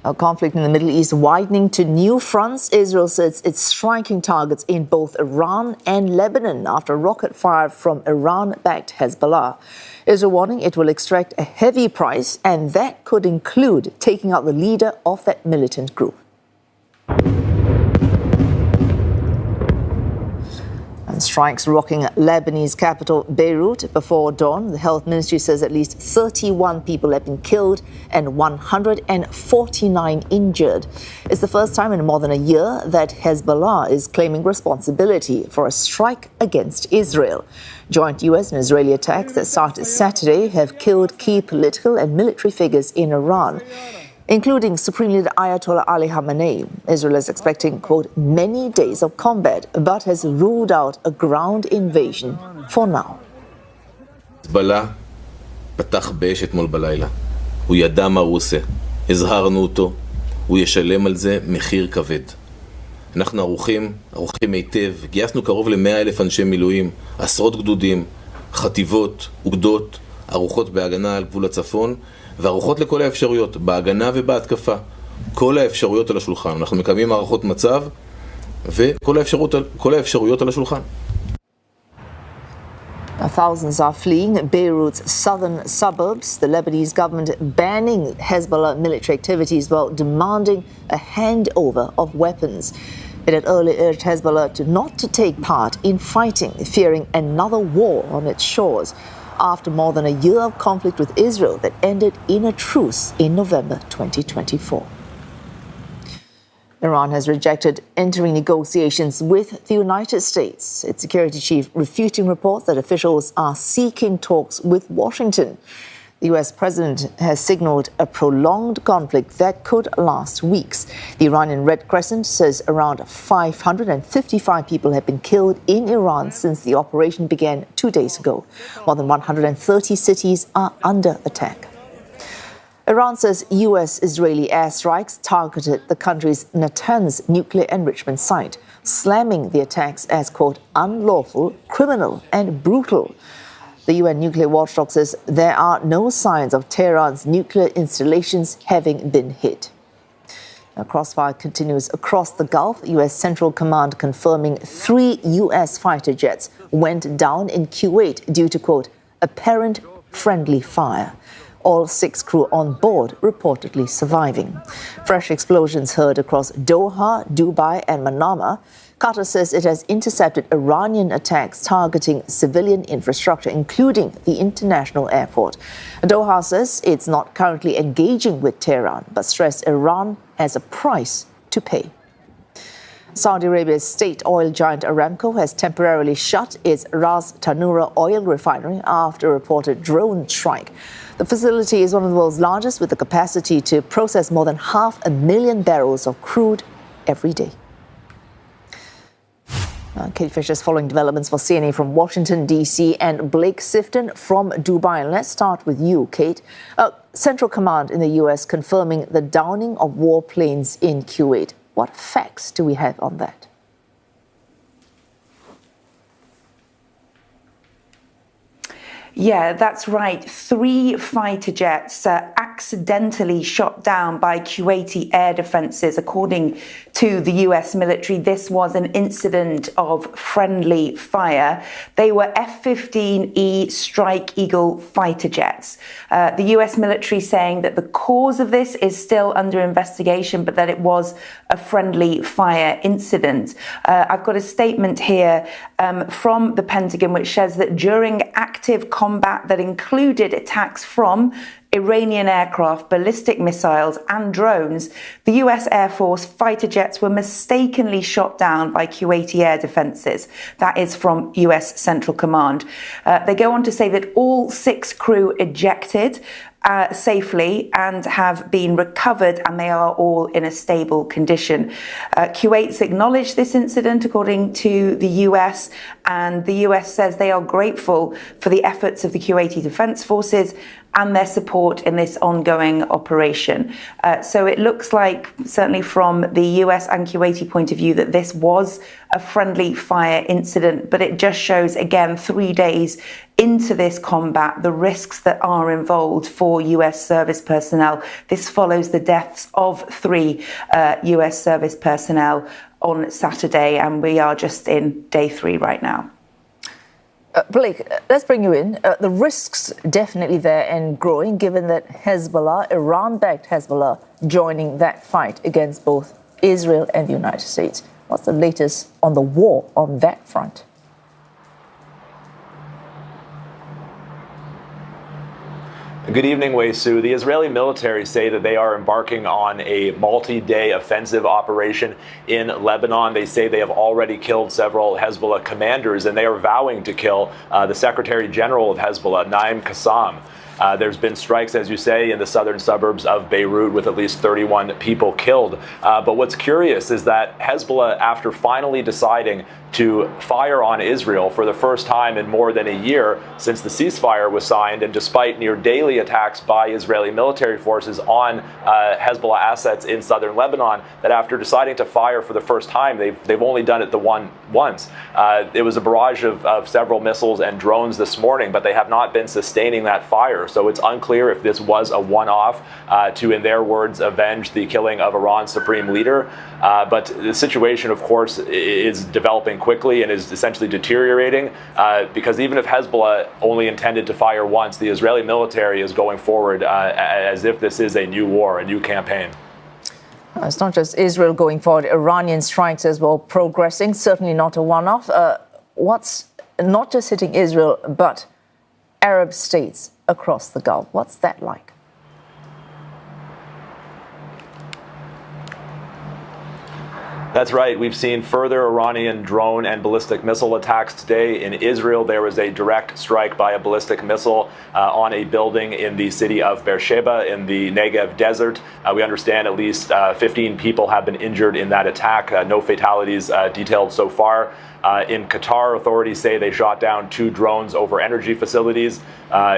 A conflict in the Middle East widening to new fronts. Israel says it's striking targets in both Iran and Lebanon after rocket fire from Iran-backed Hezbollah. Israel warning it will extract a heavy price, and that could include taking out the leader of that militant group. And strikes rocking Lebanese capital Beirut before dawn. The health ministry says at least 31 people have been killed and 149 injured. It's the first time in more than a year that Hezbollah is claiming responsibility for a strike against Israel. Joint US and Israeli attacks that started Saturday have killed key political and military figures in Iran, including Supreme Leader Ayatollah Ali Khamenei. Israel is expecting, quote, many days of combat, but has ruled out a ground invasion for now. Hezbollah פתח באש אתמול בלילה. הוא ידע מה הוא עושה. הזהרנו אותו. הוא ישלם על זה מחיר כבד. אנחנו ערוכים היטב. גייסנו קרוב ל100,000 אנשי מילואים, עשרות גדודים, חטיבות, אוגדות, ערוכות בהגנה על גבול הצפון, וערוכות לכל האפשרויות, בהגנה ובהתקפה. כל האפשרויות על השולחן. אנחנו מקיימים מערכות מצב, וכל האפשרויות על השולחן. Thousands are fleeing Beirut's southern suburbs, the Lebanese government banning Hezbollah military activities while demanding a handover of weapons. It had earlier urged Hezbollah not to take part in fighting, fearing another war on its shores, after more than a year of conflict with Israel that ended in a truce in November 2024. Iran has rejected entering negotiations with the United States, its security chief refuting reports that officials are seeking talks with Washington. The US president has signaled a prolonged conflict that could last weeks. The Iranian Red Crescent says around 555 people have been killed in Iran since the operation began 2 days ago. More than 130 cities are under attack. Iran says US-Israeli airstrikes targeted the country's Natanz nuclear enrichment site, slamming the attacks as, quote, unlawful, criminal and brutal. The UN nuclear watchdog says there are no signs of Tehran's nuclear installations having been hit. A crossfire continues across the Gulf. US Central Command confirming 3 US fighter jets went down in Kuwait due to, quote, apparent friendly fire. All 6 crew on board reportedly surviving. Fresh explosions heard across Doha, Dubai and Manama. Qatar says it has intercepted Iranian attacks targeting civilian infrastructure, including the international airport. Doha says it's not currently engaging with Tehran, but stressed Iran has a price to pay. Saudi Arabia's state oil giant Aramco has temporarily shut its Ras Tanura oil refinery after a reported drone strike. The facility is one of the world's largest, with the capacity to process more than 500,000 barrels of crude every day. Kate Fisher's following developments for CNA from Washington, D.C. and Blake Sifton from Dubai. And let's start with you, Kate. Central Command in the U.S. confirming the downing of warplanes in Kuwait. What facts do we have on that? Yeah, that's right. 3 fighter jets accidentally shot down by Kuwaiti air defences, according to the US military. This was an incident of friendly fire. They were F-15E Strike Eagle fighter jets. The US military saying that the cause of this is still under investigation, but that it was a friendly fire incident. I've got a statement here from the Pentagon which says that during active combat that included attacks from Iranian aircraft, ballistic missiles and drones, the US Air Force fighter jets were mistakenly shot down by Kuwaiti air defences. That is from US Central Command. They go on to say that all 6 crew ejected safely and have been recovered, and they are all in a stable condition. Kuwait's acknowledged this incident, according to the US, and the US says they are grateful for the efforts of the Kuwaiti Defence Forces and their support in this ongoing operation. So it looks like, certainly from the US and Kuwaiti point of view, that this was a friendly fire incident, but it just shows, again, 3 days into this combat, the risks that are involved for US service personnel. This follows the deaths of 3 US service personnel on Saturday, and we are just in day 3 right now. Blake, let's bring you in. The risks definitely there and growing, given that Hezbollah, Iran-backed Hezbollah, joining that fight against both Israel and the United States. What's the latest on the war on that front? Good evening, Wei Su. The Israeli military say that they are embarking on a multi-day offensive operation in Lebanon. They say they have already killed several Hezbollah commanders, and they are vowing to kill the Secretary General of Hezbollah, Naim Qassam. There's been strikes, as you say, in the southern suburbs of Beirut with at least 31 people killed. But what's curious is that Hezbollah, after finally deciding to fire on Israel for the first time in more than a year since the ceasefire was signed, and despite near daily attacks by Israeli military forces on Hezbollah assets in southern Lebanon, that after deciding to fire for the first time, they've only done it once. It was a barrage of several missiles and drones this morning, but they have not been sustaining that fire. So it's unclear if this was a one-off to, in their words, avenge the killing of Iran's supreme leader. But the situation, of course, is developing quickly and is essentially deteriorating because even if Hezbollah only intended to fire once, the Israeli military is going forward as if this is a new war, a new campaign. It's not just Israel going forward. Iranian strikes as well progressing, certainly not a one-off. What's not just hitting Israel, but Arab states across the Gulf? What's that like? That's right. We've seen further Iranian drone and ballistic missile attacks today. In Israel, there was a direct strike by a ballistic missile on a building in the city of Beersheba in the Negev desert. We understand at least 15 people have been injured in that attack. No fatalities detailed so far. In Qatar, authorities say they shot down 2 drones over energy facilities.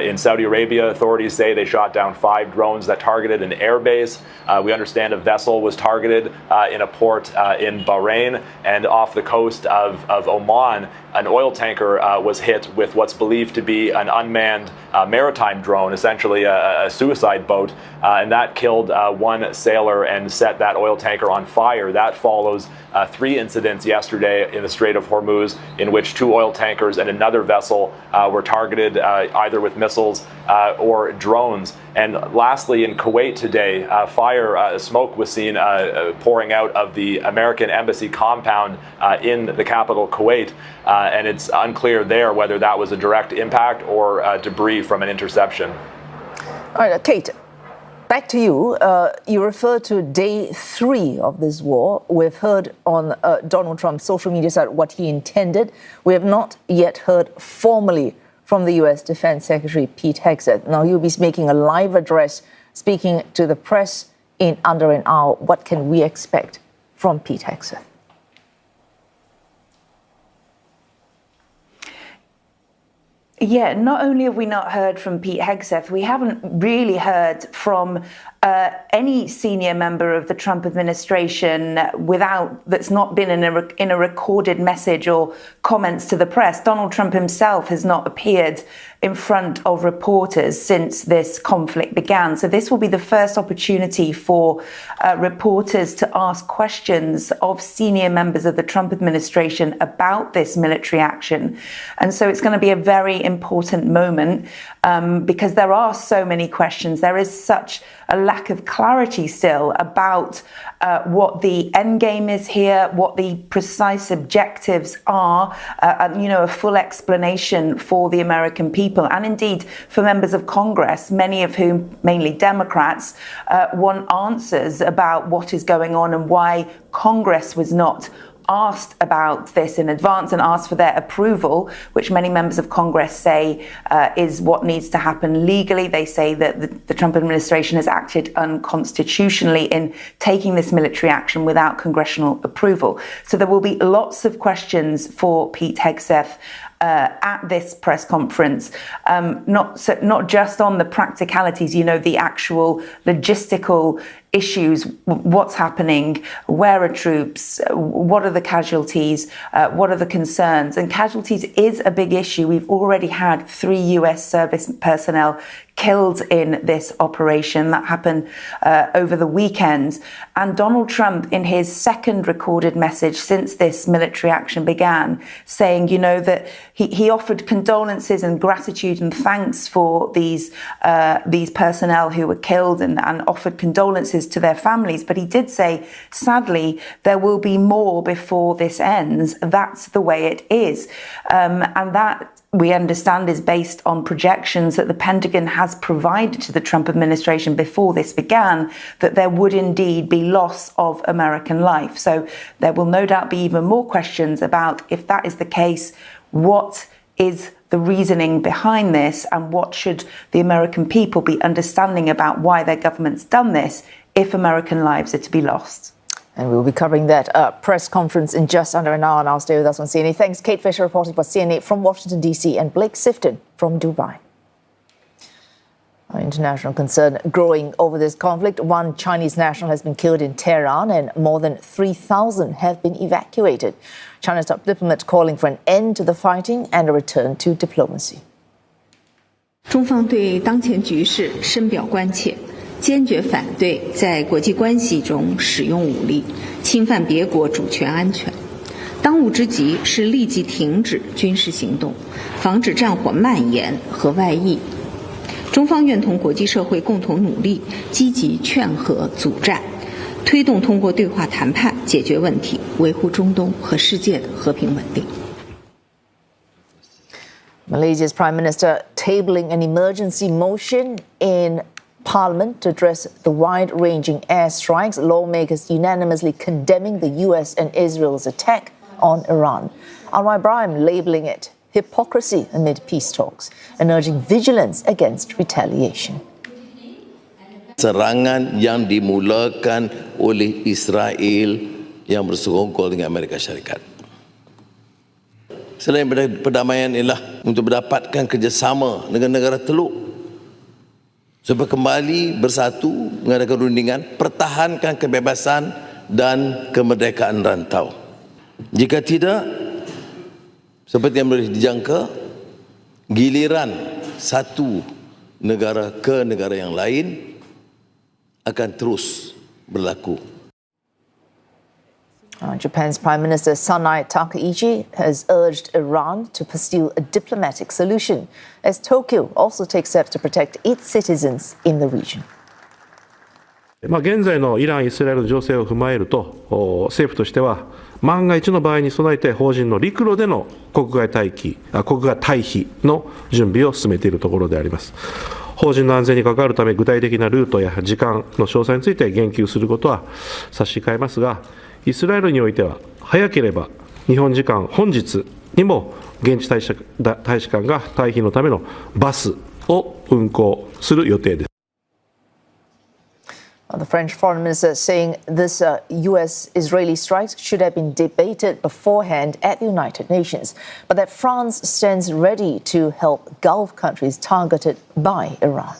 In Saudi Arabia, authorities say they shot down 5 drones that targeted an airbase. We understand a vessel was targeted in a port in Bahrain, and off the coast of Oman, an oil tanker was hit with what's believed to be an unmanned maritime drone, essentially a suicide boat, and that killed 1 sailor and set that oil tanker on fire. That follows 3 incidents yesterday in the Strait of Hormuz, in which 2 oil tankers and another vessel were targeted either with missiles or drones. And lastly, in Kuwait today, smoke was seen pouring out of the American embassy compound in the capital, Kuwait. And it's unclear there whether that was a direct impact or debris from an interception. All right, Kate, back to you. You refer to day 3 of this war. We've heard on Donald Trump's social media site what he intended. We have not yet heard formally from the U.S. Defense Secretary Pete Hegseth. Now, he'll be making a live address, speaking to the press in under an hour. What can we expect from Pete Hegseth? Yeah, not only have we not heard from Pete Hegseth, we haven't really heard from any senior member of the Trump administration that's not been in a recorded message or comments to the press. Donald Trump himself has not appeared in front of reporters since this conflict began. So this will be the first opportunity for reporters to ask questions of senior members of the Trump administration about this military action. And so it's going to be a very important moment because there are so many questions. There is such a lack of clarity still about what the end game is here, what the precise objectives are, a full explanation for the American people and indeed for members of Congress, many of whom, mainly Democrats, want answers about what is going on and why Congress was not asked about this in advance and asked for their approval, which many members of Congress say is what needs to happen legally. They say that the Trump administration has acted unconstitutionally in taking this military action without congressional approval. So there will be lots of questions for Pete Hegseth at this press conference, not just on the practicalities, the actual logistical issues, what's happening, where are troops, what are the casualties, what are the concerns. And casualties is a big issue. We've already had 3 US service personnel killed in this operation. That happened over the weekend. And Donald Trump, in his second recorded message since this military action began, saying, that he offered condolences and gratitude and thanks for these personnel who were killed and offered condolences to their families. But he did say, sadly, there will be more before this ends. That's the way it is. And that, we understand, is based on projections that the Pentagon has provided to the Trump administration before this began, that there would indeed be loss of American life. So there will no doubt be even more questions about, if that is the case, what is the reasoning behind this, and what should the American people be understanding about why their government's done this if American lives are to be lost. And we'll be covering that press conference in just under an hour. Now stay with us on CNA. Thanks, Kate Fisher, reporting for CNA from Washington, D.C., and Blake Sifton from Dubai. International concern growing over this conflict. 1 Chinese national has been killed in Tehran and more than 3,000 have been evacuated. China's top diplomat calling for an end to the fighting and a return to diplomacy. 中方对当前局势深表关切，坚决反对在国际关系中使用武力，侵犯别国主权安全。当务之急是立即停止军事行动，防止战火蔓延和外溢。中方愿同国际社会共同努力，积极劝和阻战，推动通过对话谈判解决问题，维护中东和世界的和平稳定。 Malaysia's Prime Minister tabling an emergency motion in Parliament to address the wide-ranging airstrikes, lawmakers unanimously condemning the US and Israel's attack on Iran. Anwar Ibrahim labelling it hypocrisy amid peace talks and urging vigilance against retaliation. Serangan yang dimulakan oleh Israel yang bersekongkol dengan Amerika Syarikat. Selain perdamaian ialah untuk mendapatkan kerjasama dengan negara teluk supaya kembali bersatu mengadakan rundingan, pertahankan kebebasan dan kemerdekaan rantau. Jika tidak, seperti yang boleh dijangka, giliran satu negara ke negara yang lain akan terus berlaku. Japan's Prime Minister Sanai Takaichi has urged Iran to pursue a diplomatic solution as Tokyo also takes steps to protect its citizens in the region. 現在のイラン・イスラエルの情勢を踏まえると、政府としては万が一の場合に備えて邦人の陸路での国外退避の準備を進めているところであります。邦人の安全に関わるため具体的なルートや時間の詳細について言及することは差し控えますが、イスラエルにおいては早ければ日本時間本日にも現地大使館が退避のためのバスを運行する予定です。The French foreign minister saying this US-Israeli strikes should have been debated beforehand at the United Nations, but that France stands ready to help Gulf countries targeted by Iran.